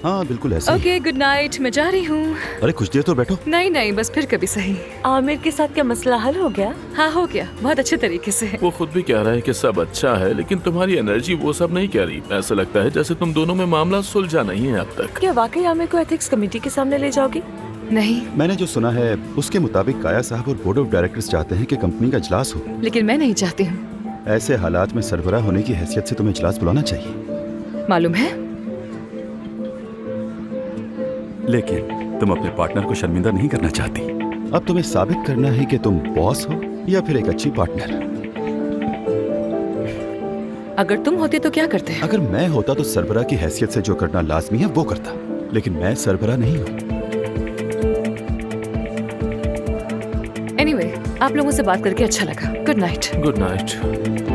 हाँ बिल्कुल ऐसा ही। ओके गुड नाइट, मैं जा रही हूँ। अरे कुछ देर तो बैठो। नहीं नहीं, बस फिर कभी सही। आमिर के साथ क्या मसला हल हो गया? हाँ हो गया, बहुत अच्छे तरीके से। वो खुद भी कह रहा है कि सब अच्छा है, लेकिन तुम्हारी एनर्जी वो सब नहीं कह रही। ऐसा लगता है जैसे तुम दोनों में मामला सुलझा नहीं है अब तक। क्या वाकई आमिर को एथिक्स कमेटी के सामने ले जाओगी? नहीं, मैंने जो सुना है उसके मुताबिक काया साहब और बोर्ड ऑफ डायरेक्टर्स चाहते हैं कि कंपनी का इजलास हो। लेकिन मैं नहीं चाहती हूँ। ऐसे हालात में सरबराह होने की हैसियत से तुम्हें इजलास बुलाना चाहिए। मालूम है, लेकिन तुम अपने पार्टनर को शर्मिंदा नहीं करना चाहती। अब तुम्हें साबित करना है कि तुम बॉस हो या फिर एक अच्छी पार्टनर। अगर तुम होते तो क्या करते? अगर मैं होता तो सरबराह की हैसियत से जो करना लाजमी है वो करता, लेकिन मैं सरबराह नहीं हूँ। एनीवे, आप लोगों से बात करके अच्छा लगा। Good night. Good night.